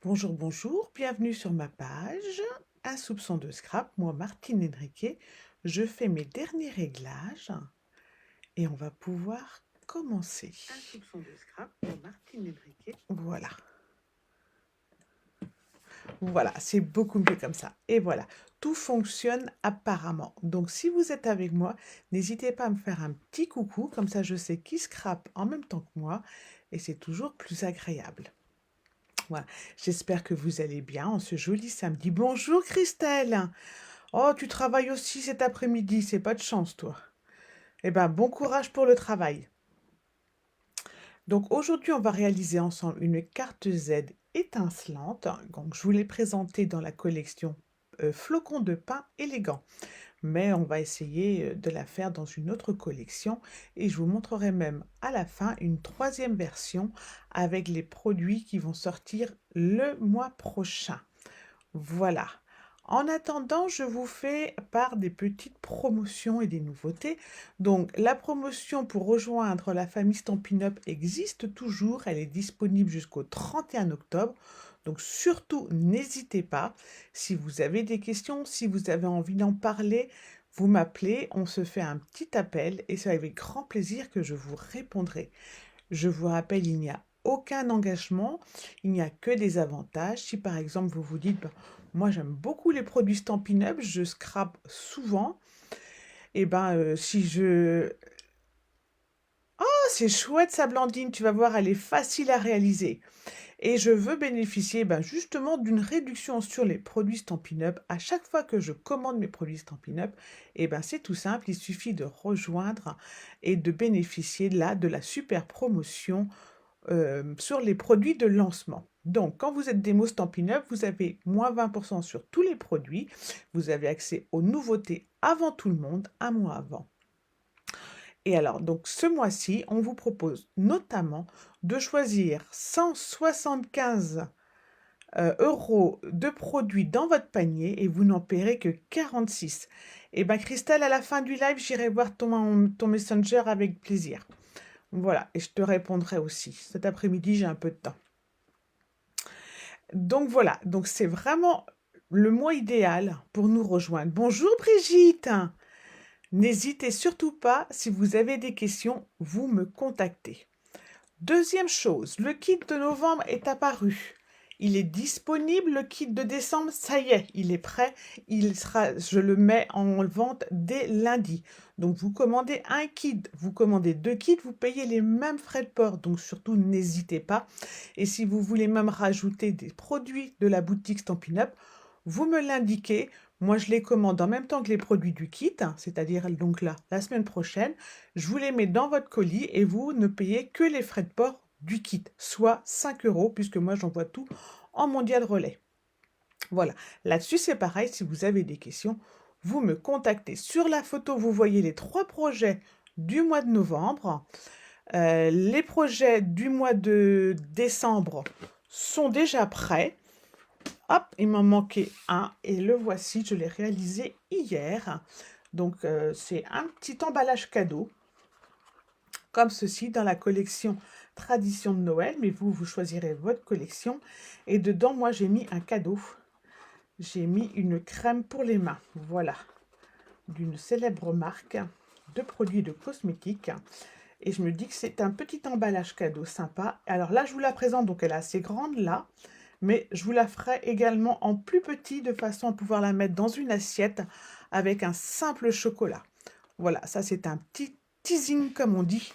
Bonjour, bonjour, bienvenue sur ma page. Un soupçon de scrap, moi Martine Henriquet, je fais mes derniers réglages et on va pouvoir commencer. Un soupçon de scrap, moi Martine Henriquet. Voilà, voilà, c'est beaucoup mieux comme ça. Et voilà, tout fonctionne apparemment. Donc si vous êtes avec moi, n'hésitez pas à me faire un petit coucou, comme ça je sais qui scrape en même temps que moi et c'est toujours plus agréable. Voilà, j'espère que vous allez bien en ce joli samedi. Bonjour Christelle. Oh, tu travailles aussi cet après-midi, c'est pas de chance toi. Eh ben, bon courage pour le travail. Donc aujourd'hui, on va réaliser ensemble une carte Z étincelante. Donc je vous l'ai présentée dans la collection Flocons de pain élégant. Mais on va essayer de la faire dans une autre collection et je vous montrerai même à la fin une troisième version avec les produits qui vont sortir le mois prochain. Voilà. En attendant, je vous fais part des petites promotions et des nouveautés. Donc, la promotion pour rejoindre la famille Stampin' Up existe toujours. Elle est disponible jusqu'au 31 octobre. Donc, surtout, n'hésitez pas. Si vous avez des questions, si vous avez envie d'en parler, vous m'appelez, on se fait un petit appel et c'est avec grand plaisir que je vous répondrai. Je vous rappelle, il n'y a aucun engagement, il n'y a que des avantages. Si par exemple vous vous dites, ben, moi j'aime beaucoup les produits Stampin' Up, je scrape souvent, et ben si je... Oh, c'est chouette ça Blandine, tu vas voir, elle est facile à réaliser. Et je veux bénéficier ben, justement d'une réduction sur les produits Stampin' Up. À chaque fois que je commande mes produits Stampin' Up, et ben, c'est tout simple, il suffit de rejoindre et de bénéficier là de la super promotion sur les produits de lancement. Donc, quand vous êtes démo Stampin' Up, vous avez moins 20% sur tous les produits. Vous avez accès aux nouveautés avant tout le monde, un mois avant. Et alors, donc ce mois-ci, on vous propose notamment de choisir 175 euros de produits dans votre panier et vous n'en paierez que 46. Et bien, Christelle, à la fin du live, j'irai voir ton Messenger avec plaisir. Voilà, et je te répondrai aussi. Cet après-midi, j'ai un peu de temps. Donc voilà, donc c'est vraiment le mois idéal pour nous rejoindre. Bonjour Brigitte! N'hésitez surtout pas, si vous avez des questions, vous me contactez. Deuxième chose, le kit de novembre est apparu. Il est disponible, le kit de décembre, ça y est, il est prêt. Je le mets en vente dès lundi. Donc vous commandez un kit, vous commandez deux kits, vous payez les mêmes frais de port. Donc surtout, n'hésitez pas. Et si vous voulez même rajouter des produits de la boutique Stampin' Up, vous me l'indiquez. Moi, je les commande en même temps que les produits du kit, c'est-à-dire donc là, la semaine prochaine. Je vous les mets dans votre colis et vous ne payez que les frais de port du kit, soit 5 euros, puisque moi j'envoie tout en mondial relais. Voilà, là-dessus c'est pareil, si vous avez des questions, vous me contactez. Sur la photo, vous voyez les 3 projets du mois de novembre. Les projets du mois de décembre sont déjà prêts. Hop, il m'en manquait un et le voici, je l'ai réalisé hier. Donc c'est un petit emballage cadeau comme ceci dans la collection Tradition de Noël, mais vous choisirez votre collection. Et dedans, moi, j'ai mis un cadeau. J'ai mis une crème pour les mains, voilà, d'une célèbre marque de produits de cosmétiques. Et je me dis que c'est un petit emballage cadeau sympa. Alors là, je vous la présente, donc elle est assez grande là, mais je vous la ferai également en plus petit, de façon à pouvoir la mettre dans une assiette avec un simple chocolat. Voilà, ça c'est un petit teasing, comme on dit,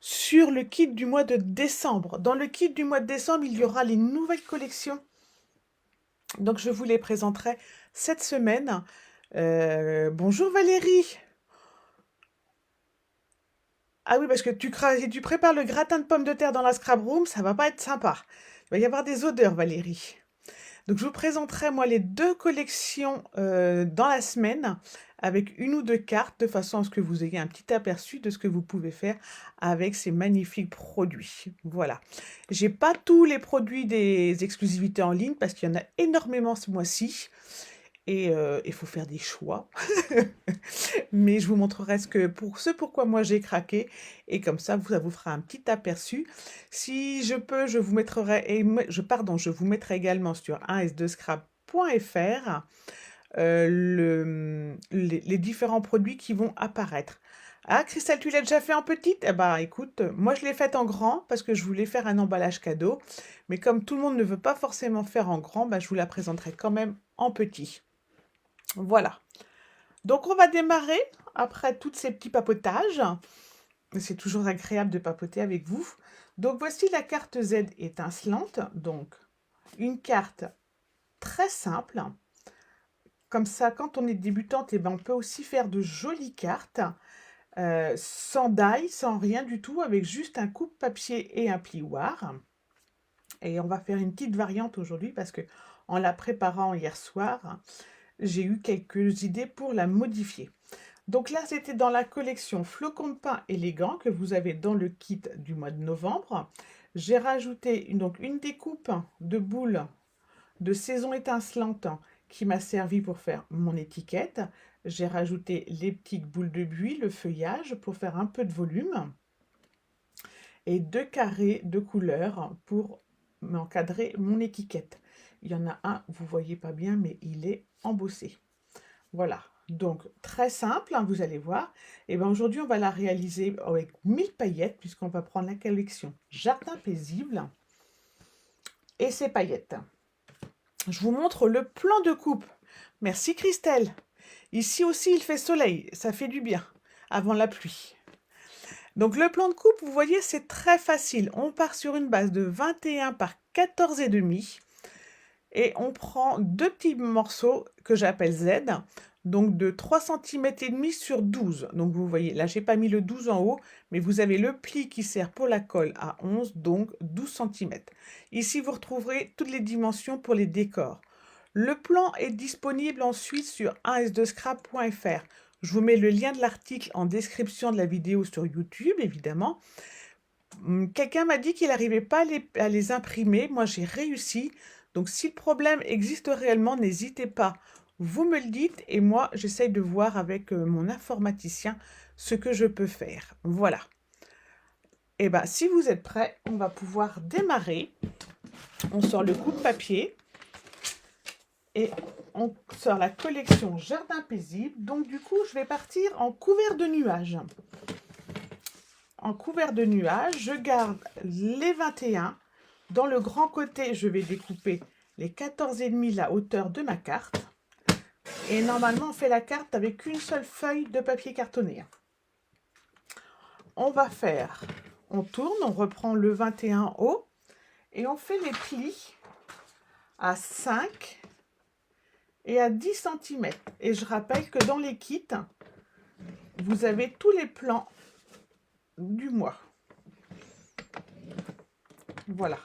sur le kit du mois de décembre. Dans le kit du mois de décembre, il y aura les nouvelles collections. Donc, je vous les présenterai cette semaine. Bonjour Valérie. Ah oui, parce que tu prépares le gratin de pommes de terre dans la scrap room, ça va pas être sympa. Il va y avoir des odeurs, Valérie. Donc, je vous présenterai, moi, les deux collections dans la semaine, avec une ou deux cartes, de façon à ce que vous ayez un petit aperçu de ce que vous pouvez faire avec ces magnifiques produits. Voilà. J'ai pas tous les produits des exclusivités en ligne, parce qu'il y en a énormément ce mois-ci. Et il faut faire des choix. Mais je vous montrerai pourquoi moi j'ai craqué et comme ça vous fera un petit aperçu. Si je peux, je vous mettrai je vous mettrai également sur 1s2scrap.fr les différents produits qui vont apparaître. Ah, Christelle, tu l'as déjà fait en petite? Eh ben, écoute, moi je l'ai faite en grand parce que je voulais faire un emballage cadeau. Mais comme tout le monde ne veut pas forcément faire en grand, bah, je vous la présenterai quand même en petit. Voilà. Donc on va démarrer après tous ces petits papotages. C'est toujours agréable de papoter avec vous. Donc voici la carte Z étincelante. Donc une carte très simple. Comme ça, quand on est débutante, eh ben, on peut aussi faire de jolies cartes. Sans die, sans rien du tout, avec juste un coupe-papier et un plioir. Et on va faire une petite variante aujourd'hui parce que en la préparant hier soir, j'ai eu quelques idées pour la modifier. Donc là, c'était dans la collection Flocons de pain élégant que vous avez dans le kit du mois de novembre. J'ai rajouté donc une découpe de boules de saison étincelante qui m'a servi pour faire mon étiquette. J'ai rajouté les petites boules de buis, le feuillage pour faire un peu de volume. Et 2 carrés de couleur pour m'encadrer mon étiquette. Il y en a un, vous ne voyez pas bien, mais il est embossé. Voilà, donc très simple, hein, vous allez voir. Et bien aujourd'hui, on va la réaliser avec 1000 paillettes, puisqu'on va prendre la collection Jardin paisible et ses paillettes. Je vous montre le plan de coupe. Merci Christelle. Ici aussi, il fait soleil, ça fait du bien, avant la pluie. Donc le plan de coupe, vous voyez, c'est très facile. On part sur une base de 21 par 14,5 et on prend 2 petits morceaux que j'appelle Z, donc de 3 cm et demi sur 12. Donc vous voyez, là j'ai pas mis le 12 en haut, mais vous avez le pli qui sert pour la colle à 11, donc 12 cm. Ici vous retrouverez toutes les dimensions pour les décors. Le plan est disponible ensuite sur 1s2scrap.fr. Je vous mets le lien de l'article en description de la vidéo sur YouTube, évidemment. Quelqu'un m'a dit qu'il n'arrivait pas à les imprimer. Moi, j'ai réussi. Donc, si le problème existe réellement, n'hésitez pas. Vous me le dites et moi, j'essaye de voir avec mon informaticien ce que je peux faire. Voilà. Et bien, si vous êtes prêts, on va pouvoir démarrer. On sort le coupe-papier. Et on sort la collection Jardin paisible. Donc du coup, je vais partir en couvert de nuages. En couvert de nuages, je garde les 21. Dans le grand côté, je vais découper les 14,5 la hauteur de ma carte. Et normalement, on fait la carte avec une seule feuille de papier cartonné. On va faire, on tourne, on reprend le 21 en haut et on fait les plis à 5 et à 10 cm. Et je rappelle que dans les kits, vous avez tous les plans du mois. Voilà.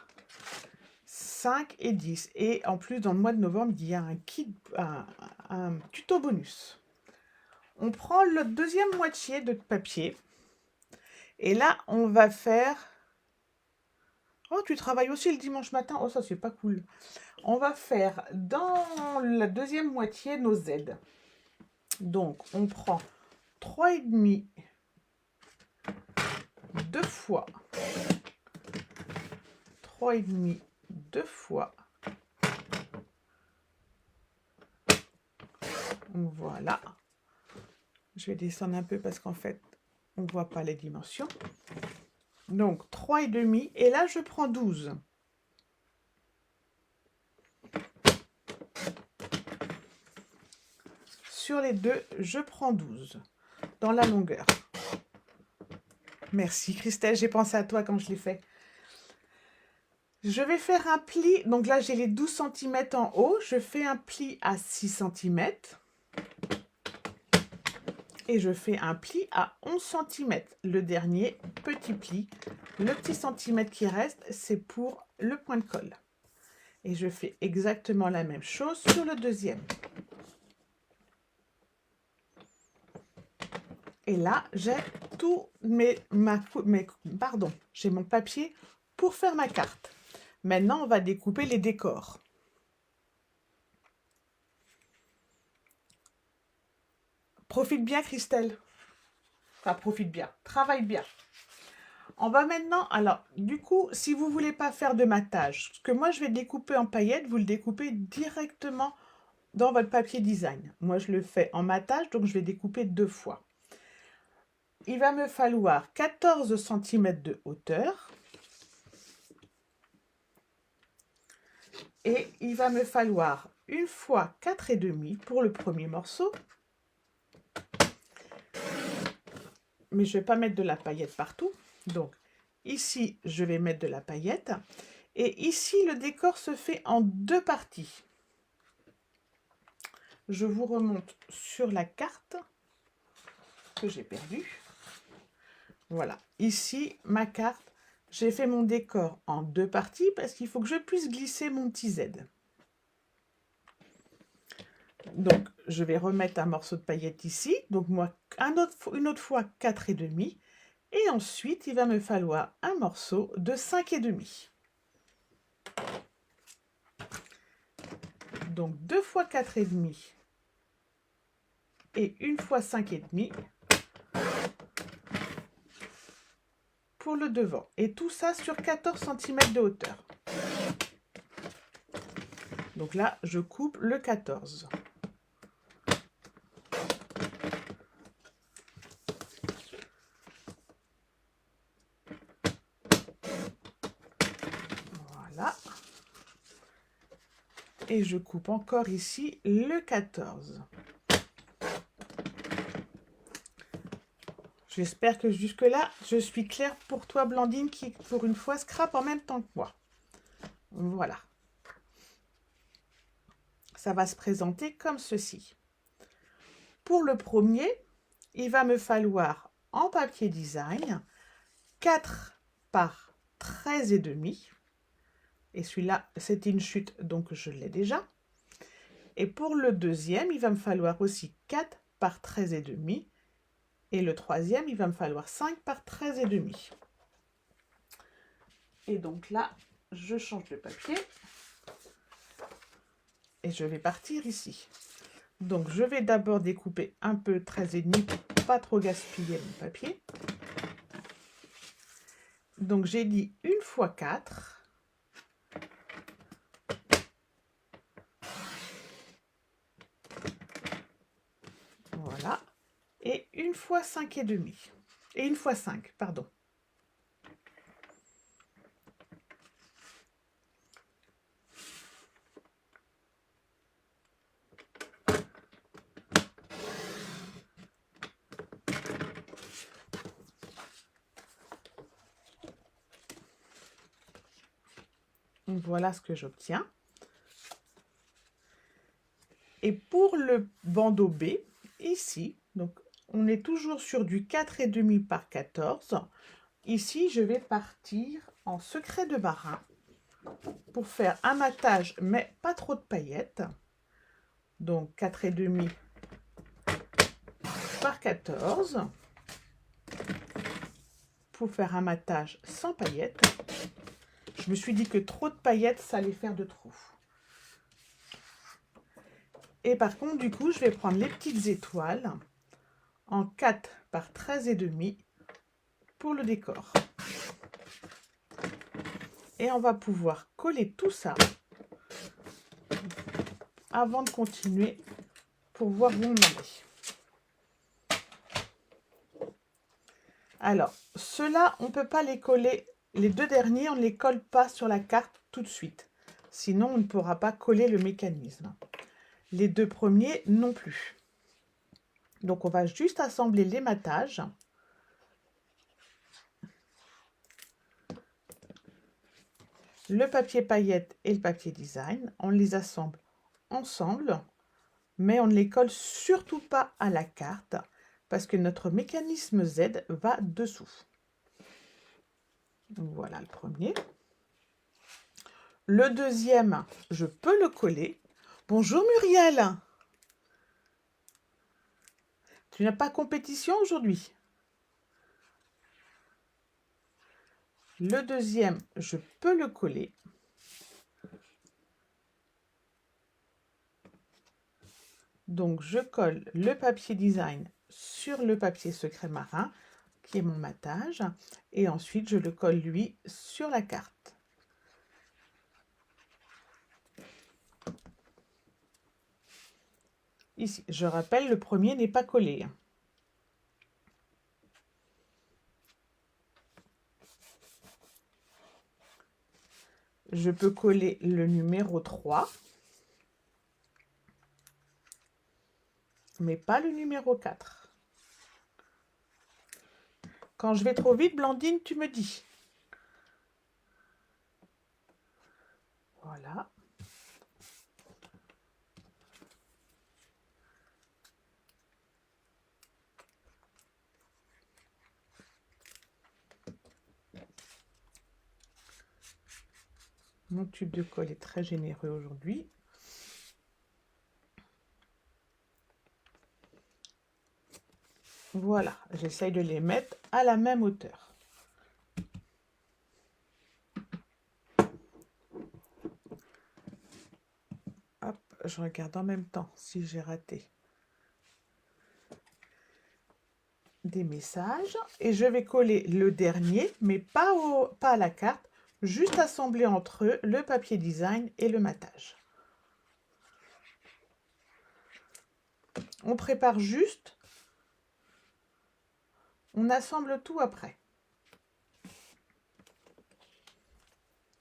5 et 10. Et en plus, dans le mois de novembre, il y a un kit, un tuto bonus. On prend le deuxième moitié de papier. Et là, on va faire... Oh, tu travailles aussi le dimanche matin? Oh, ça, c'est pas cool. On va faire dans la deuxième moitié nos Z. Donc, on prend 3,5 deux fois 3,5 deux fois. Voilà. Je vais descendre un peu parce qu'en fait, on ne voit pas les dimensions. Donc, 3,5. Et là, je prends 12. Sur les deux, je prends 12 dans la longueur. Merci Christelle, j'ai pensé à toi quand je l'ai fait. Je vais faire un pli, donc là j'ai les 12 cm en haut, je fais un pli à 6 cm et je fais un pli à 11 cm. Le dernier petit pli, le petit centimètre qui reste, c'est pour le point de colle. Et je fais exactement la même chose sur le deuxième. Et là, j'ai tout j'ai mon papier pour faire ma carte. Maintenant, on va découper les décors. Profite bien, Christelle. Enfin, profite bien. Travaille bien. On va maintenant, alors, du coup, si vous ne voulez pas faire de matage, ce que moi, je vais découper en paillettes, vous le découpez directement dans votre papier design. Moi, je le fais en matage, donc je vais découper 2 fois. Il va me falloir 14 cm de hauteur. Et il va me falloir 1 fois 4,5 pour le premier morceau. Mais je ne vais pas mettre de la paillette partout. Donc, ici, je vais mettre de la paillette. Et ici, le décor se fait en 2 parties. Je vous remonte sur la carte que j'ai perdue. Voilà, ici, ma carte. J'ai fait mon décor en 2 parties parce qu'il faut que je puisse glisser mon petit Z. Donc, je vais remettre un morceau de paillette ici. Donc, moi, une autre fois 4,5. Et ensuite, il va me falloir un morceau de 5,5. Donc, 2 fois 4,5 et 1 fois 5,5 pour le devant. Et tout ça sur 14 cm de hauteur. Donc là, je coupe le 14. Voilà. Et je coupe encore ici le 14. J'espère que jusque-là, je suis claire pour toi, Blandine, qui, pour une fois, scrape en même temps que moi. Voilà. Ça va se présenter comme ceci. Pour le premier, il va me falloir, en papier design, 4 par 13,5. Et celui-là, c'est une chute, donc je l'ai déjà. Et pour le deuxième, il va me falloir aussi 4 par 13,5. Et le troisième, il va me falloir 5 par 13,5. Et donc là, je change de papier. Et je vais partir ici. Donc, je vais d'abord découper un peu 13,5 pour pas trop gaspiller mon papier. Donc, j'ai dit 1 fois 4. Voilà. Et 1 fois 5,5. Et 1 fois 5, pardon. Voilà ce que j'obtiens. Et pour le bandeau B, ici, donc on est toujours sur du 4,5 par 14. Ici, je vais partir en secret de marin pour faire un matage, mais pas trop de paillettes. Donc 4,5 par 14 pour faire un matage sans paillettes. Je me suis dit que trop de paillettes, ça allait faire de trop. Et par contre, du coup, je vais prendre les petites étoiles en 4 par 13,5 pour le décor. Et on va pouvoir coller tout ça avant de continuer pour voir où on en est. Alors, ceux-là, on ne peut pas les coller. Les 2 derniers, on ne les colle pas sur la carte tout de suite. Sinon, on ne pourra pas coller le mécanisme. Les 2 premiers non plus. Donc, on va juste assembler l'ématage. Le papier paillette et le papier design. On les assemble ensemble, mais on ne les colle surtout pas à la carte parce que notre mécanisme Z va dessous. Voilà le premier. Le deuxième, je peux le coller. Bonjour Muriel. Tu n'as pas compétition aujourd'hui? Le deuxième, je peux le coller. Donc, je colle le papier design sur le papier secret marin, qui est mon matage, et ensuite je le colle lui sur la carte. Ici, je rappelle, le premier n'est pas collé. Je peux coller le numéro 3, mais pas le numéro 4. Quand je vais trop vite, Blandine, tu me dis. Voilà. Mon tube de colle est très généreux aujourd'hui. Voilà, j'essaye de les mettre à la même hauteur. Hop, je regarde en même temps si j'ai raté des messages. Et je vais coller le dernier, mais pas à la carte, juste assembler entre eux le papier design et le matage. On prépare juste, on assemble tout après.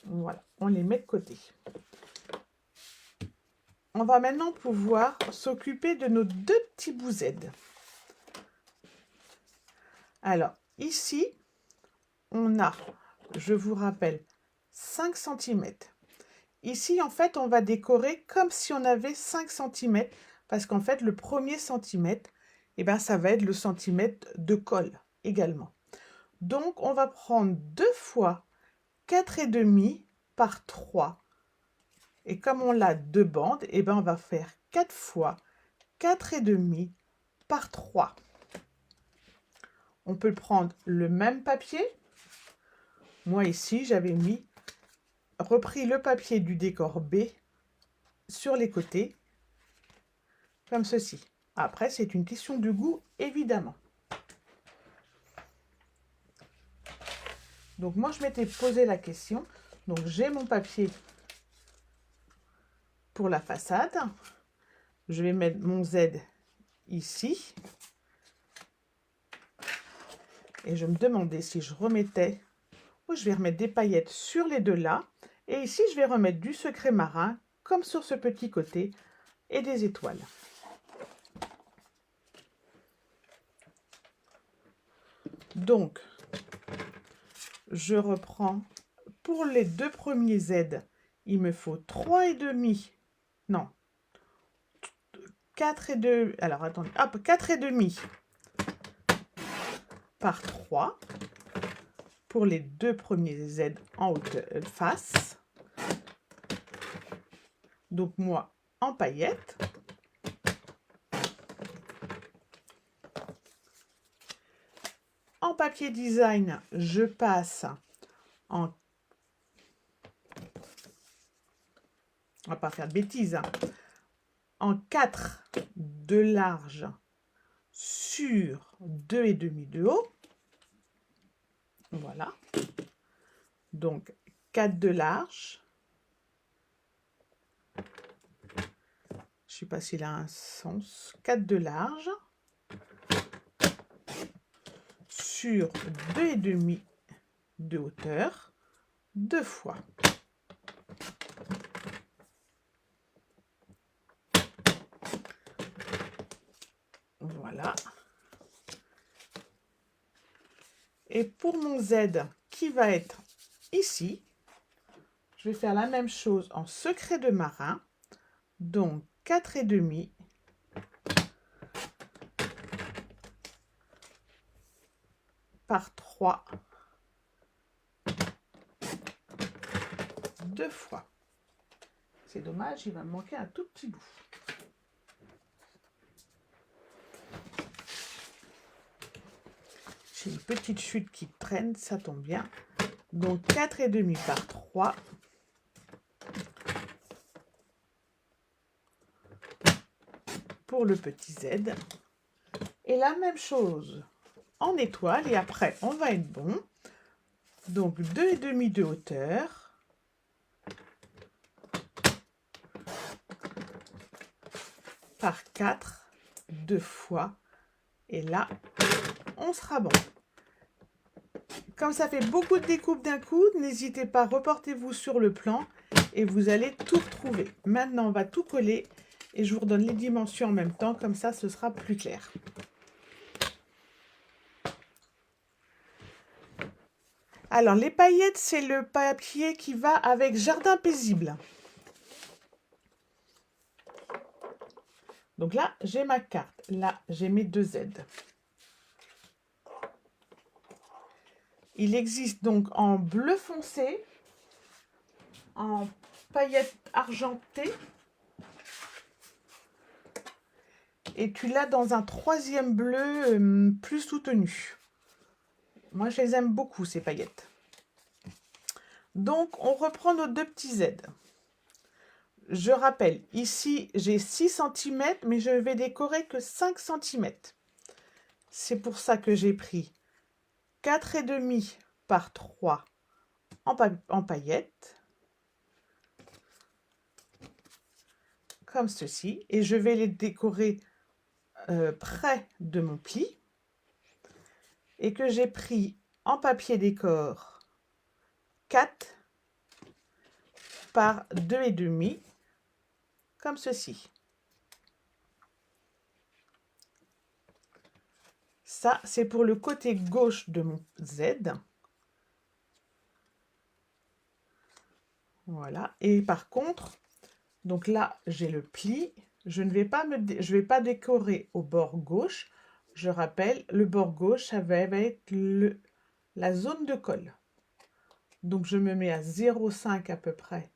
Voilà, on les met de côté. On va maintenant pouvoir s'occuper de nos deux petits bouts Z. Alors, ici, on a, je vous rappelle, 5 cm. Ici, en fait, on va décorer comme si on avait 5 cm, parce qu'en fait, le premier centimètre, eh ben, ça va être le centimètre de colle également. Donc, on va prendre 2 fois 4,5 par 3. Et comme on a 2 bandes, eh ben, on va faire 4 fois 4,5 par 3. On peut prendre le même papier. Moi, ici, j'avais repris le papier du décor B sur les côtés, comme ceci. Après, c'est une question de goût, évidemment. Donc, moi, je m'étais posé la question. Donc, j'ai mon papier pour la façade. Je vais mettre mon Z ici. Et je me demandais si je remettais, ou je vais remettre des paillettes sur les deux là. Et ici, je vais remettre du secret marin, comme sur ce petit côté, et des étoiles. Donc, je reprends. Pour les deux premiers Z, il me faut 3,5. Non. 4,2. Alors, attendez. Hop, 4,5 par 3. Pour les deux premiers Z en hauteur face. Donc, moi, en paillettes. En papier design, je passe en... On va pas faire de bêtises. En 4 de large sur 2,5 de haut. Voilà. Donc, 4 de large. Je ne sais pas s'il a un sens. 4 de large. Sur 2,5 de hauteur. 2 fois. Voilà. Et pour mon Z qui va être ici, je vais faire la même chose en secret de marin. Donc 4,5 par 3 2 fois. C'est dommage, il va me manquer un tout petit bout. J'ai une petite chute qui traîne, ça tombe bien. Donc 4,5 par 3. pour le petit Z. Et la même chose en étoile. Et après, on va être bon. Donc 2,5 de hauteur. Par 4, 2 fois. Et là, on sera bon. Comme ça fait beaucoup de découpes d'un coup, n'hésitez pas, reportez-vous sur le plan et vous allez tout retrouver. Maintenant, on va tout coller et je vous redonne les dimensions en même temps, comme ça, ce sera plus clair. Alors, les paillettes, c'est le papier qui va avec Jardin paisible. Donc là, j'ai ma carte. Là, j'ai mes 2 Z. Il existe donc en bleu foncé, en paillettes argentées, et tu l'as dans un 3e bleu plus soutenu. Moi, je les aime beaucoup, ces paillettes. Donc, on reprend nos 2 petits Z. Je rappelle, ici, j'ai 6 cm, mais je vais décorer que 5 cm. C'est pour ça que j'ai pris 4,5 par 3 en paillettes, comme ceci, et je vais les décorer près de mon pli, et que j'ai pris en papier décor 4 par 2,5, comme ceci. Ça, c'est pour le côté gauche de mon Z. Voilà. Et par contre, donc là, j'ai le pli. Je ne vais pas décorer au bord gauche. Je rappelle, le bord gauche, ça va être la zone de colle. Donc, je me mets à 0,5 à peu près.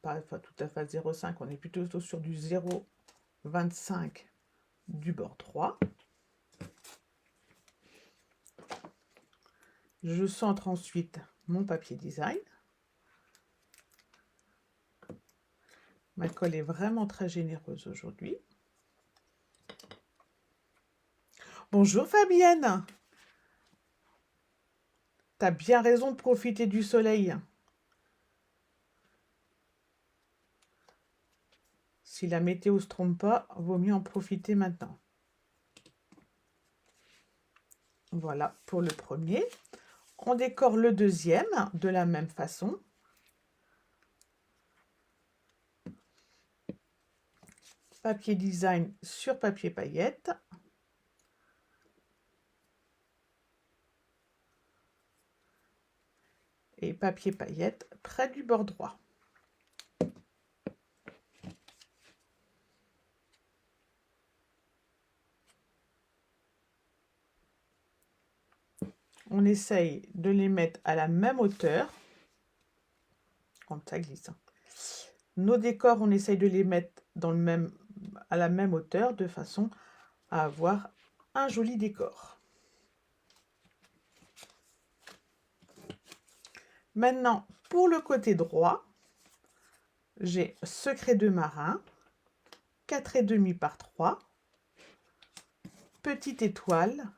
Pas tout à fait 0,5, on est plutôt sur du 0,25 du bord droit. Je centre ensuite mon papier design. Ma colle est vraiment très généreuse aujourd'hui. Bonjour Fabienne. T'as bien raison de profiter du soleil. Si la météo ne se trompe pas, vaut mieux en profiter maintenant. Voilà pour le premier. On décore le deuxième de la même façon. Papier design sur papier paillette. Et papier paillette près du bord droit. On essaye de les mettre à la même hauteur. Comme ça glisse. Nos décors, on essaye de les mettre à la même hauteur de façon à avoir un joli décor. Maintenant, pour le côté droit, j'ai secret de marin, 4,5 par 3, petite étoile,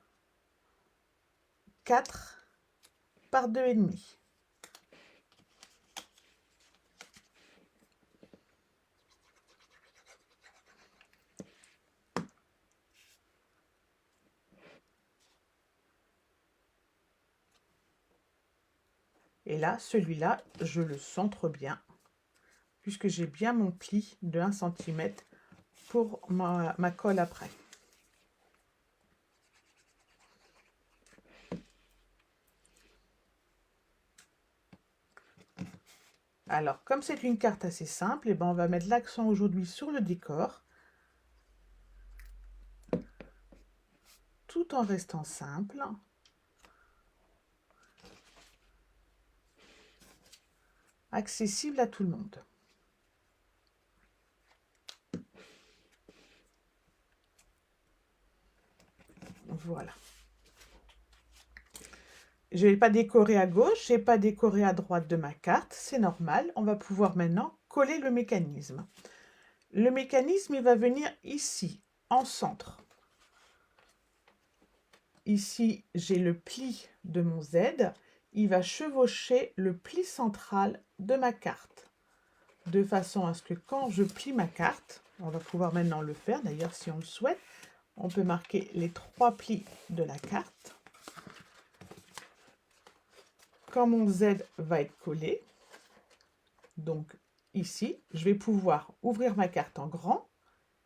4 par 2,5. Et là, celui-là, je le centre bien, puisque j'ai bien mon pli de 1 cm pour ma colle après. Alors, comme c'est une carte assez simple, eh ben, on va mettre l'accent aujourd'hui sur le décor, tout en restant simple. Accessible à tout le monde. Voilà. Je n'ai pas décoré à gauche, je n'ai pas décoré à droite de ma carte, c'est normal. On va pouvoir maintenant coller le mécanisme. Le mécanisme, il va venir ici, en centre. Ici, j'ai le pli de mon Z. Il va chevaucher le pli central de ma carte. De façon à ce que quand je plie ma carte, on va pouvoir maintenant le faire, d'ailleurs si on le souhaite, on peut marquer les 3 plis de la carte. Quand mon Z va être collé, donc ici, je vais pouvoir ouvrir ma carte en grand,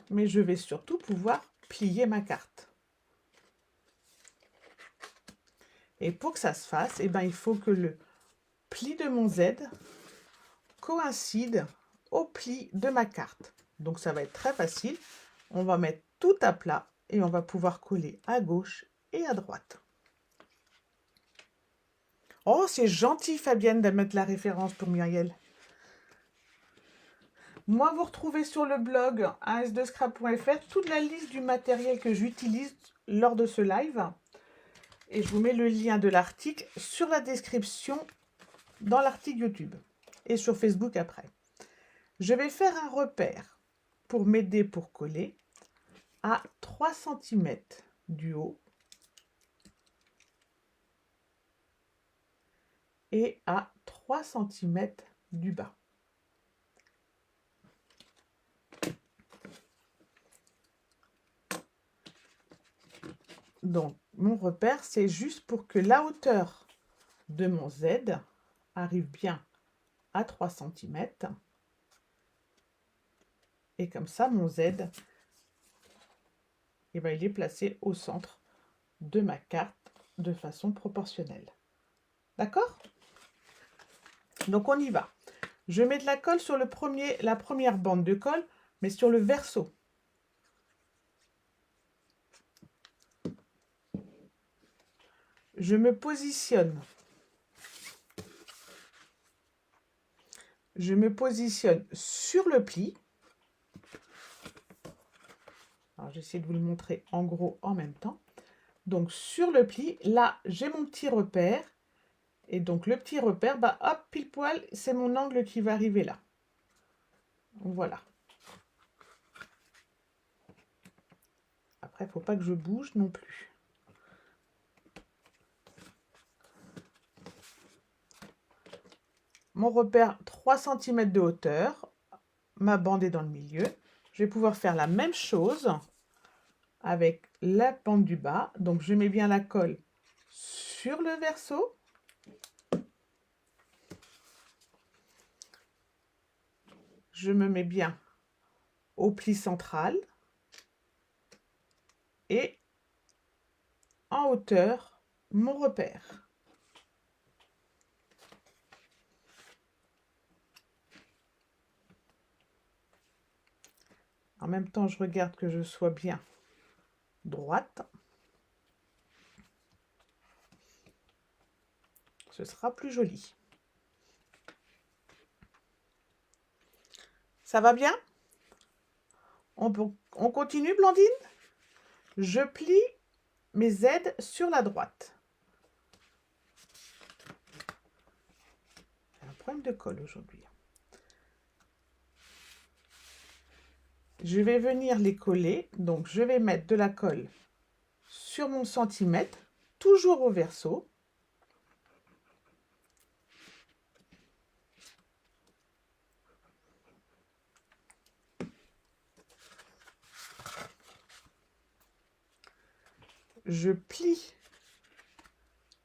mais je vais surtout pouvoir plier ma carte. Et pour que ça se fasse, eh ben, il faut que le pli de mon Z coïncide au pli de ma carte. Donc ça va être très facile. On va mettre tout à plat et on va pouvoir coller à gauche et à droite. Oh, c'est gentil Fabienne de mettre la référence pour Muriel. Moi, vous retrouvez sur le blog as2scrap.fr toute la liste du matériel que j'utilise lors de ce live. Et je vous mets le lien de l'article sur la description dans l'article YouTube et sur Facebook après. Je vais faire un repère pour m'aider pour coller à 3 cm du haut et à 3 cm du bas. Donc, mon repère, c'est juste pour que la hauteur de mon Z arrive bien à 3 cm. Et comme ça, mon Z, eh ben, il est placé au centre de ma carte de façon proportionnelle. D'accord? Donc, on y va. Je mets de la colle sur la première bande de colle, mais sur le verso. Je me positionne. Je me positionne sur le pli. Alors, j'essaie de vous le montrer en gros en même temps. Donc, sur le pli, là, j'ai mon petit repère. Et donc, le petit repère, bah, hop, pile poil, c'est mon angle qui va arriver là. Voilà. Après, il ne faut pas que je bouge non plus. Mon repère, 3 cm de hauteur. Ma bande est dans le milieu. Je vais pouvoir faire la même chose avec la bande du bas. Donc, je mets bien la colle sur le verso. Je me mets bien au pli central. Et en hauteur, mon repère. En même temps, je regarde que je sois bien droite. Ce sera plus joli. Ça va bien? On continue, Blandine? Je plie mes Z sur la droite. J'ai un problème de colle aujourd'hui. Je vais venir les coller. Donc, je vais mettre de la colle sur mon centimètre, toujours au verso. Je plie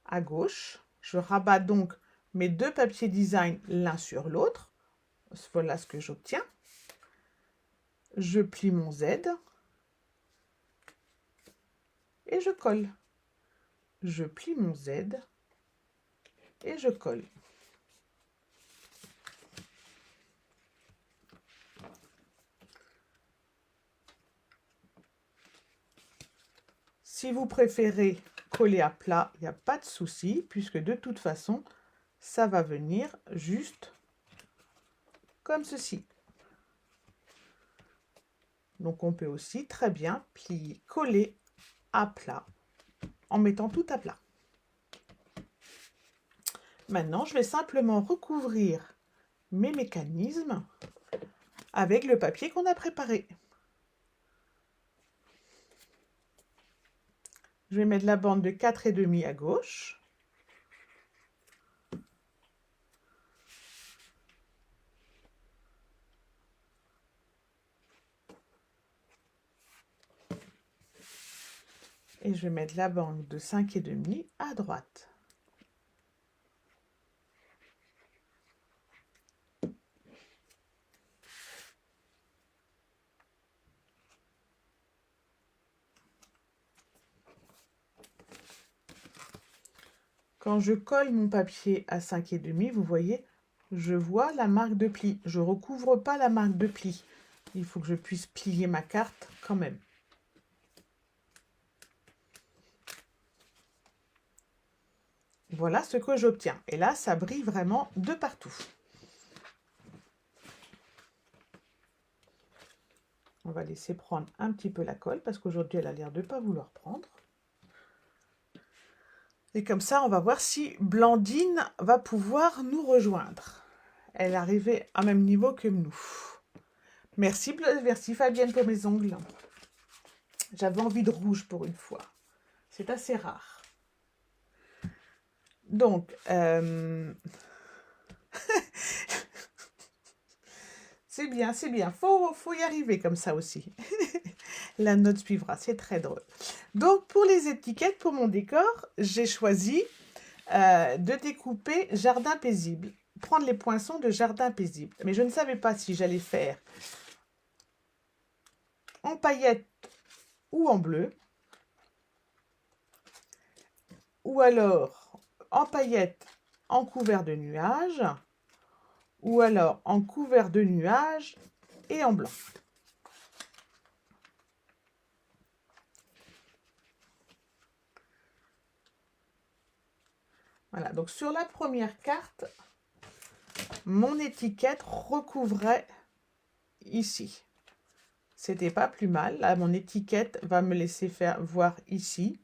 à gauche. Je rabats donc mes 2 papiers design l'un sur l'autre. Voilà ce que j'obtiens. Je plie mon Z et je colle. Je plie mon Z et je colle. Si vous préférez coller à plat, il n'y a pas de souci, puisque de toute façon, ça va venir juste comme ceci. Donc on peut aussi très bien plier, coller à plat en mettant tout à plat. Maintenant, je vais simplement recouvrir mes mécanismes avec le papier qu'on a préparé. Je vais mettre la bande de 4,5 à gauche. Et je vais mettre la bande de 5,5 à droite. Quand je colle mon papier à 5,5, vous voyez, je vois la marque de pli. Je ne recouvre pas la marque de pli. Il faut que je puisse plier ma carte quand même. Voilà ce que j'obtiens. Et là, ça brille vraiment de partout. On va laisser prendre un petit peu la colle parce qu'aujourd'hui, elle a l'air de ne pas vouloir prendre. Et comme ça, on va voir si Blandine va pouvoir nous rejoindre. Elle est arrivée au même niveau que nous. Merci Fabienne pour mes ongles. J'avais envie de rouge pour une fois. C'est assez rare. Donc, c'est bien, c'est bien. Faut y arriver comme ça aussi. La note suivra, c'est très drôle. Donc, pour les étiquettes, pour mon décor, j'ai choisi de découper Jardin paisible. Prendre les poinçons de Jardin paisible. Mais je ne savais pas si j'allais faire en paillettes ou en bleu. Ou alors en paillettes en couvert de nuages. Ou alors en couvert de nuages et en blanc. Voilà, donc sur la première carte, mon étiquette recouvrait ici. C'était pas plus mal. Là, mon étiquette va me laisser faire voir ici.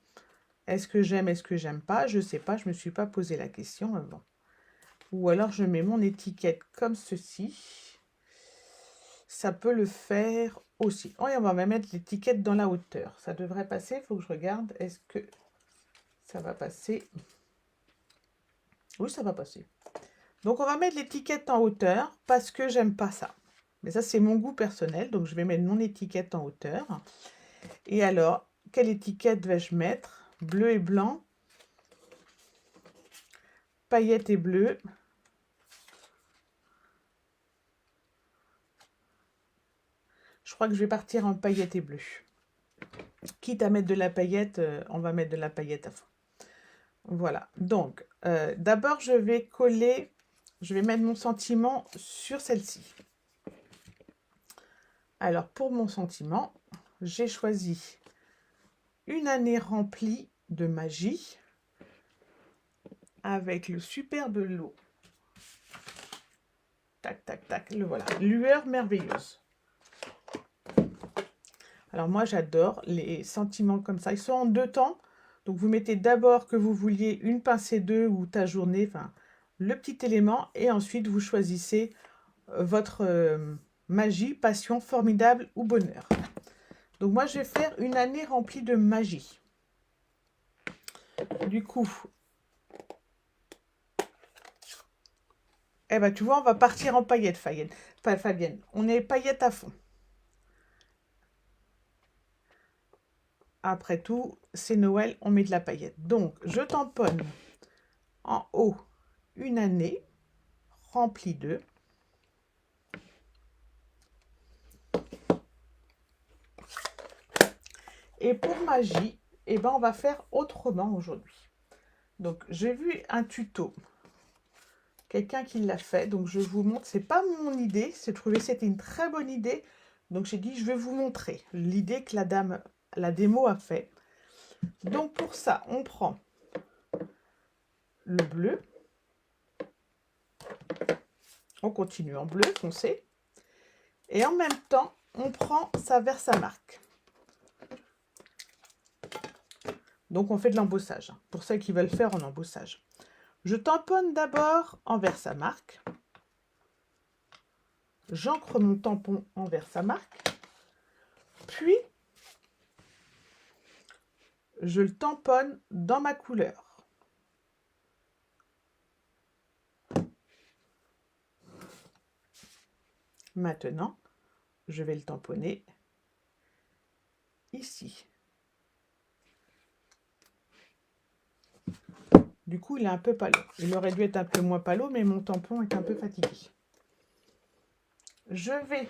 Est-ce que j'aime, est-ce que j'aime pas? Je sais pas, je me suis pas posé la question avant. Ou alors je mets mon étiquette comme ceci. Ça peut le faire aussi. Oh, et on va même mettre l'étiquette dans la hauteur. Ça devrait passer, il faut que je regarde. Est-ce que ça va passer? Oui, ça va passer. Donc, on va mettre l'étiquette en hauteur parce que j'aime pas ça. Mais ça, c'est mon goût personnel. Donc, je vais mettre mon étiquette en hauteur. Et alors, quelle étiquette vais-je mettre? Bleu et blanc. Paillettes et bleu. Je crois que je vais partir en paillettes et bleu. Quitte à mettre de la paillette, on va mettre de la paillette à fond. Voilà. Donc, d'abord, je vais coller, je vais mettre mon sentiment sur celle-ci. Alors, pour mon sentiment, j'ai choisi une année remplie de magie avec le superbe lot. Tac, tac, tac, le voilà. Lueur merveilleuse. Alors moi, j'adore les sentiments comme ça. Ils sont en 2 temps. Donc, vous mettez d'abord que vous vouliez une pincée d'œuf ou ta journée, enfin, le petit élément. Et ensuite, vous choisissez votre magie, passion, formidable ou bonheur. Donc, moi, je vais faire une année remplie de magie. Du coup, eh ben, tu vois, on va partir en paillettes, Fabienne. On est paillettes à fond. Après tout, c'est Noël, on met de la paillette. Donc, je tamponne en haut une année remplie d'œufs. Et pour magie, eh ben, on va faire autrement aujourd'hui. Donc, j'ai vu un tuto, quelqu'un qui l'a fait, donc je vous montre. C'est pas mon idée, j'ai trouvé que c'était une très bonne idée. Donc, j'ai dit, je vais vous montrer l'idée que la démo a fait. Donc, pour ça, on prend le bleu. On continue en bleu foncé. Et en même temps, on prend sa Versamark. Donc, on fait de l'embossage. Pour ceux qui veulent faire en embossage. Je tamponne d'abord en Versamark. j'ancre mon tampon envers sa marque, puis je le tamponne dans ma couleur. Maintenant, je vais le tamponner ici. Du coup, il est un peu palo. Il aurait dû être un peu moins palo, mais mon tampon est un peu fatigué. Je vais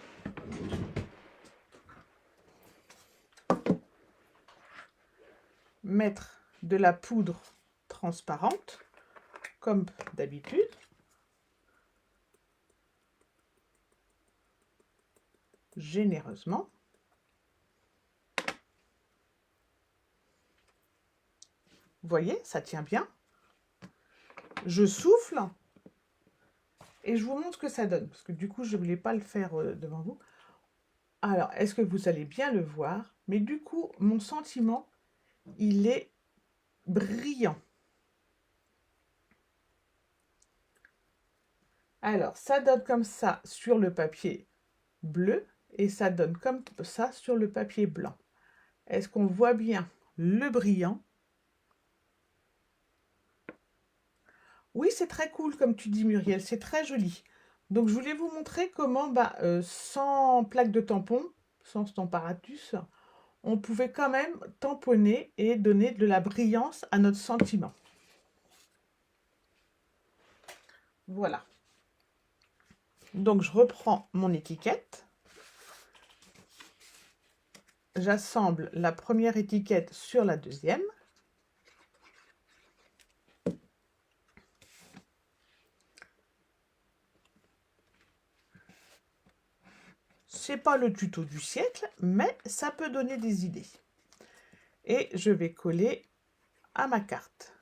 mettre de la poudre transparente, comme d'habitude. Généreusement. Vous voyez, ça tient bien. Je souffle et je vous montre ce que ça donne, parce que du coup, je ne voulais pas le faire devant vous. Alors, est-ce que vous allez bien le voir? Mais du coup, mon sentiment, il est brillant. Alors, ça donne comme ça sur le papier bleu et ça donne comme ça sur le papier blanc. Est-ce qu'on voit bien le brillant? Oui, c'est très cool, comme tu dis, Muriel, c'est très joli. Donc, je voulais vous montrer comment, sans plaque de tampon, sans Stamparatus, on pouvait quand même tamponner et donner de la brillance à notre sentiment. Voilà. Donc, je reprends mon étiquette. J'assemble la première étiquette sur la deuxième. C'est pas le tuto du siècle, mais ça peut donner des idées. Et je vais coller à ma carte.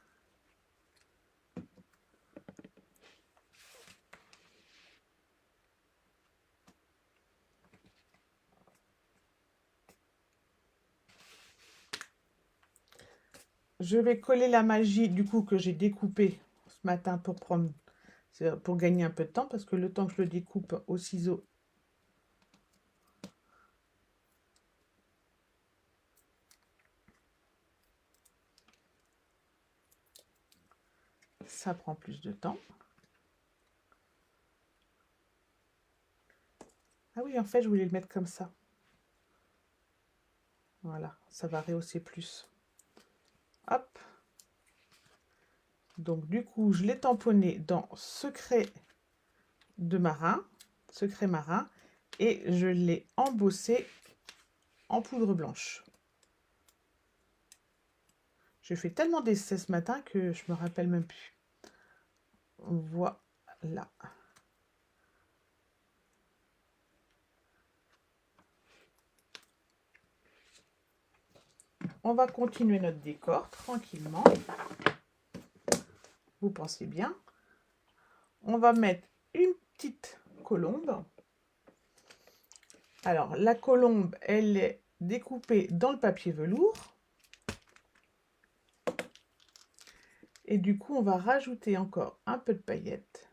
Je vais coller la magie du coup que j'ai découpée ce matin pour gagner un peu de temps, parce que le temps que je le découpe au ciseau, ça prend plus de temps. Ah oui, en fait, je voulais le mettre comme ça. Voilà, ça va rehausser plus. Hop. Donc, du coup, je l'ai tamponné dans Secret marin, et je l'ai embossé en poudre blanche. J'ai fait tellement d'essais ce matin que je me rappelle même plus. Voilà. On va continuer notre décor tranquillement. Vous pensez bien. On va mettre une petite colombe. Alors, la colombe, elle est découpée dans le papier velours. Et du coup, on va rajouter encore un peu de paillettes.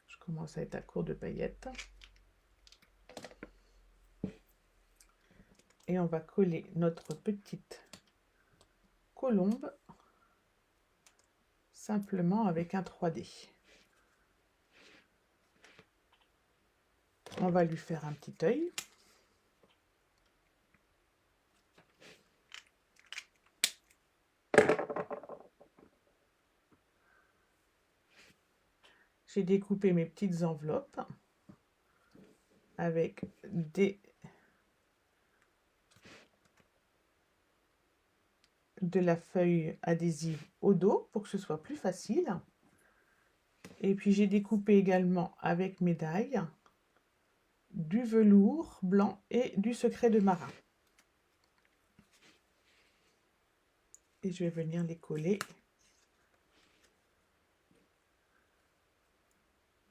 Je commence à être à court de paillettes. Et on va coller notre petite colombe simplement avec un 3D. On va lui faire un petit œil. J'ai découpé mes petites enveloppes avec de la feuille adhésive au dos pour que ce soit plus facile. Et puis j'ai découpé également avec médaille du velours blanc et du secret de marin. Et je vais venir les coller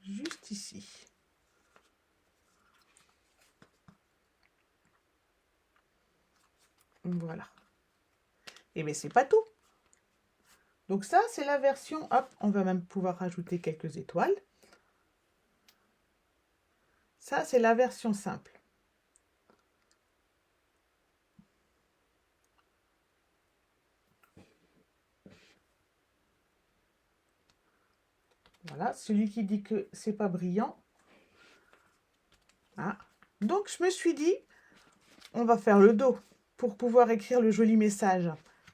juste ici. Voilà. Et bien, c'est pas tout. Donc ça, c'est la version, hop, on va même pouvoir rajouter quelques étoiles. Ça, c'est la version simple. Voilà, celui qui dit que c'est pas brillant. Ah. Donc, je me suis dit, on va faire le dos. Pour pouvoir écrire le joli message,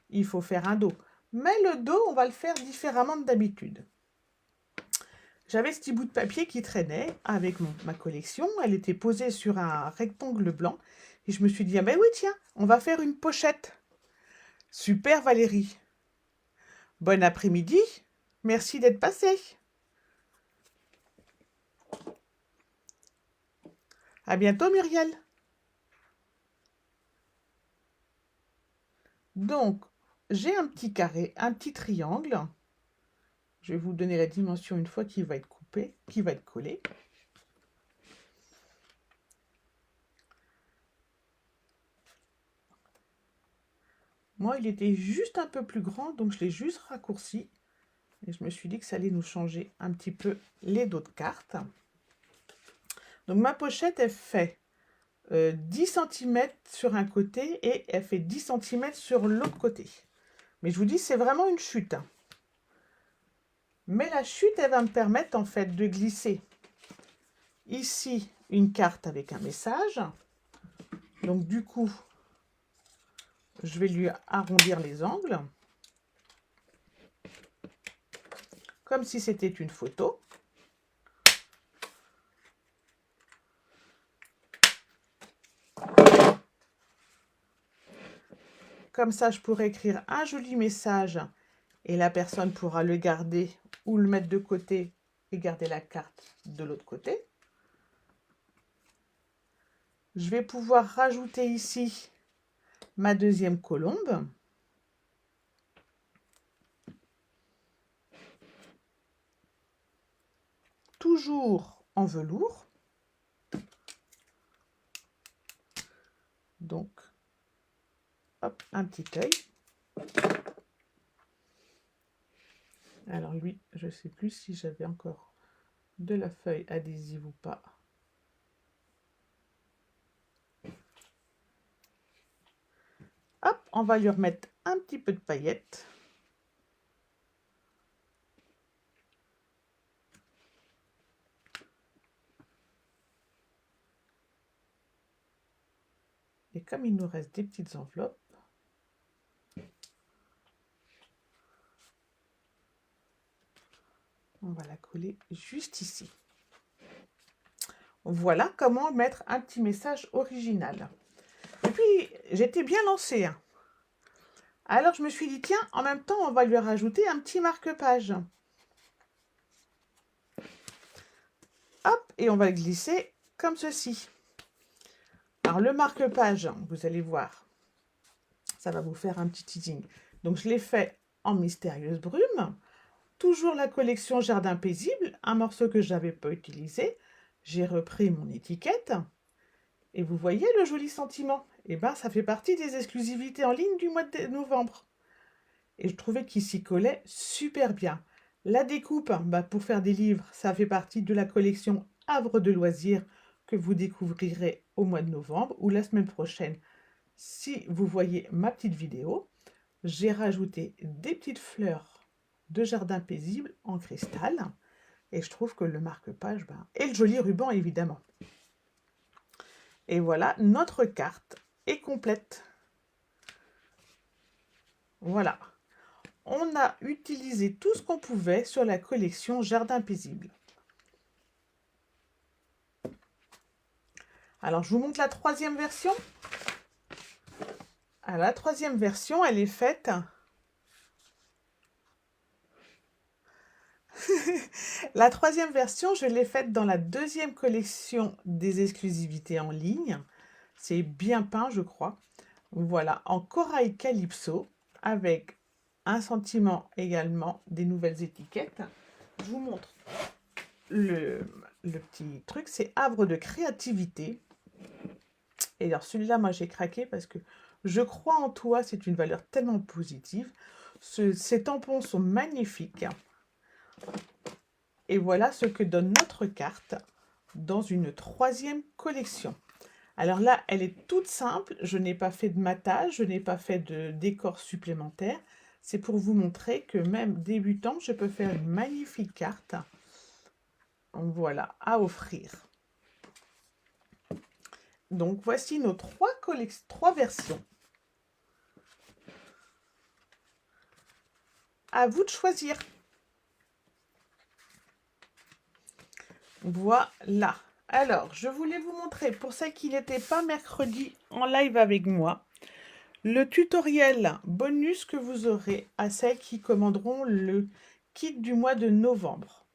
il faut faire un dos. Mais le dos, on va le faire différemment de d'habitude. J'avais ce petit bout de papier qui traînait avec ma collection. Elle était posée sur un rectangle blanc. Et je me suis dit, ah ben oui, tiens, on va faire une pochette. Super Valérie. Bon après-midi. Merci d'être passée. À bientôt Muriel. Donc, j'ai un petit carré, un petit triangle. Je vais vous donner la dimension une fois qu'il va être coupé, qu'il va être collé. Moi, il était juste un peu plus grand, donc je l'ai juste raccourci. Et je me suis dit que ça allait nous changer un petit peu les dos de cartes. Donc ma pochette, elle fait 10 cm sur un côté et elle fait 10 cm sur l'autre côté. Mais je vous dis, c'est vraiment une chute. Mais la chute, elle va me permettre en fait de glisser ici une carte avec un message. Donc du coup, je vais lui arrondir les angles. Comme si c'était une photo. Comme ça, je pourrais écrire un joli message et la personne pourra le garder ou le mettre de côté et garder la carte de l'autre côté. Je vais pouvoir rajouter ici ma deuxième colombe. Toujours en velours. Donc, hop, un petit œil. Alors lui, je ne sais plus si j'avais encore de la feuille adhésive ou pas. Hop, on va lui remettre un petit peu de paillettes. Et comme il nous reste des petites enveloppes, on va la coller juste ici. Voilà comment mettre un petit message original. Et puis, j'étais bien lancée. Hein. Alors, je me suis dit, tiens, en même temps, on va lui rajouter un petit marque-page. Hop, et on va le glisser comme ceci. Alors, le marque-page, vous allez voir, ça va vous faire un petit teasing. Donc, je l'ai fait en mystérieuse brume. Toujours la collection Jardin Paisible, un morceau que je n'avais pas utilisé. J'ai repris mon étiquette. Et vous voyez le joli sentiment? Eh bien, ça fait partie des exclusivités en ligne du mois de novembre. Et je trouvais qu'il s'y collait super bien. La découpe, pour faire des livres, ça fait partie de la collection Havre de loisirs que vous découvrirez au mois de novembre ou la semaine prochaine. Si vous voyez ma petite vidéo, j'ai rajouté des petites fleurs de Jardin Paisible en cristal. Et je trouve que le marque-page, et le joli ruban évidemment. Et voilà, notre carte est complète. Voilà. On a utilisé tout ce qu'on pouvait sur la collection Jardin Paisible. Alors, je vous montre la troisième version. Alors, la troisième version, elle est faite... La troisième version, je l'ai faite dans la deuxième collection des exclusivités en ligne. C'est bien peint, je crois. Voilà, en corail calypso, avec un sentiment également des nouvelles étiquettes. Je vous montre le petit truc, c'est Havre de créativité. Et alors celui-là, moi j'ai craqué parce que Je crois en toi, c'est une valeur tellement positive. Ces tampons sont magnifiques. Et voilà ce que donne notre carte dans une troisième collection. Alors là, elle est toute simple. Je n'ai pas fait de matage, je n'ai pas fait de décor supplémentaire. C'est pour vous montrer que même débutant, je peux faire une magnifique carte. Voilà, à offrir. Donc voici nos trois versions. À vous de choisir. Voilà. Alors, je voulais vous montrer, pour celles qui n'étaient pas mercredi en live avec moi, le tutoriel bonus que vous aurez à celles qui commanderont le kit du mois de novembre.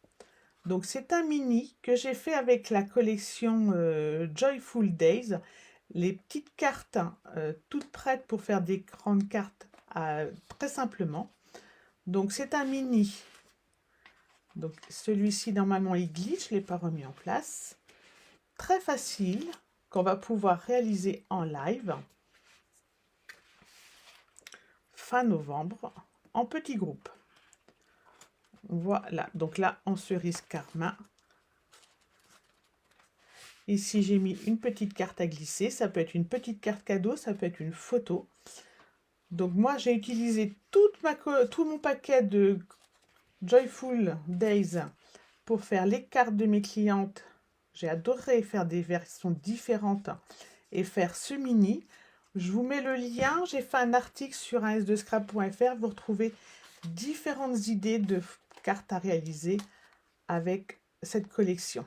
Donc, c'est un mini que j'ai fait avec la collection Joyful Days. Les petites cartes toutes prêtes pour faire des grandes cartes très simplement. Donc, c'est un mini. Donc, celui-ci, normalement, il glitch, je ne l'ai pas remis en place. Très facile, qu'on va pouvoir réaliser en live. Fin novembre, en petit groupe. Voilà, donc là, en cerise carmin. Ici, j'ai mis une petite carte à glisser. Ça peut être une petite carte cadeau, ça peut être une photo. Donc moi, j'ai utilisé tout mon paquet de Joyful Days pour faire les cartes de mes clientes. J'ai adoré faire des versions différentes et faire ce mini. Je vous mets le lien. J'ai fait un article sur s2scrap.fr. Vous retrouvez différentes idées de cartes à réaliser avec cette collection.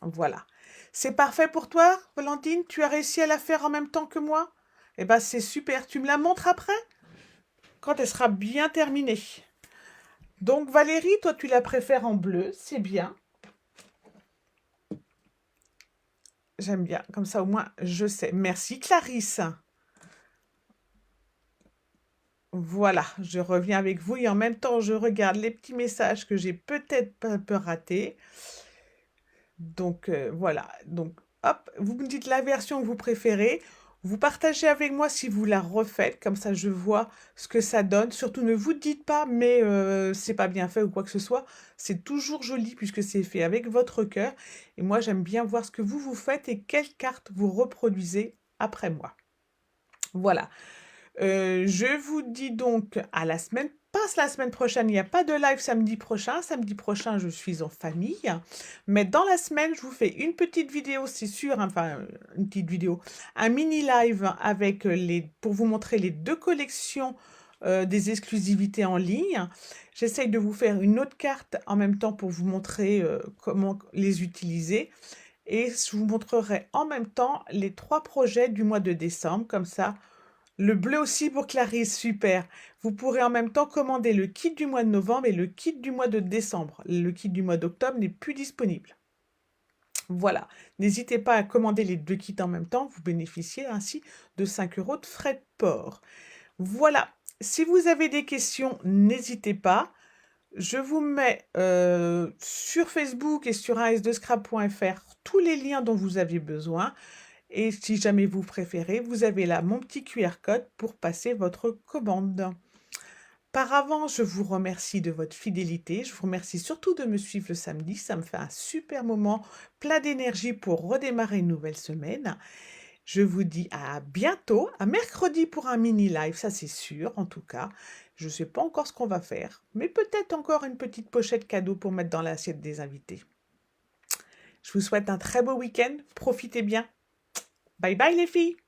Voilà. C'est parfait pour toi, Valentine? Tu as réussi à la faire en même temps que moi? Eh bien, c'est super. Tu me la montres après? Quand elle sera bien terminée. Donc, Valérie, toi, tu la préfères en bleu. C'est bien. J'aime bien. Comme ça, au moins, je sais. Merci, Clarisse. Voilà, je reviens avec vous et en même temps, je regarde les petits messages que j'ai peut-être un peu ratés. Donc, voilà. Donc, hop, vous me dites la version que vous préférez. Vous partagez avec moi si vous la refaites. Comme ça, je vois ce que ça donne. Surtout, ne vous dites pas, mais c'est pas bien fait ou quoi que ce soit. C'est toujours joli puisque c'est fait avec votre cœur. Et moi, j'aime bien voir ce que vous faites et quelles cartes vous reproduisez après moi. Voilà. Je vous dis donc à la semaine. Passe la semaine prochaine, il n'y a pas de live samedi prochain. Samedi prochain, je suis en famille. Mais dans la semaine, je vous fais une petite vidéo, c'est sûr, enfin une petite vidéo, un mini live avec pour vous montrer les deux collections des exclusivités en ligne. J'essaye de vous faire une autre carte en même temps pour vous montrer comment les utiliser. Et je vous montrerai en même temps les 3 projets du mois de décembre, comme ça. Le bleu aussi pour Clarisse, super. Vous pourrez en même temps commander le kit du mois de novembre et le kit du mois de décembre. Le kit du mois d'octobre n'est plus disponible. Voilà, n'hésitez pas à commander les 2 kits en même temps, vous bénéficiez ainsi de 5 € de frais de port. Voilà, si vous avez des questions, n'hésitez pas. Je vous mets sur Facebook et sur as2scrap.fr tous les liens dont vous avez besoin. Et si jamais vous préférez, vous avez là mon petit QR code pour passer votre commande. Par avance, je vous remercie de votre fidélité. Je vous remercie surtout de me suivre le samedi. Ça me fait un super moment, plein d'énergie pour redémarrer une nouvelle semaine. Je vous dis à bientôt, à mercredi pour un mini live, ça c'est sûr en tout cas. Je ne sais pas encore ce qu'on va faire, mais peut-être encore une petite pochette cadeau pour mettre dans l'assiette des invités. Je vous souhaite un très beau week-end. Profitez bien. Bye bye les filles!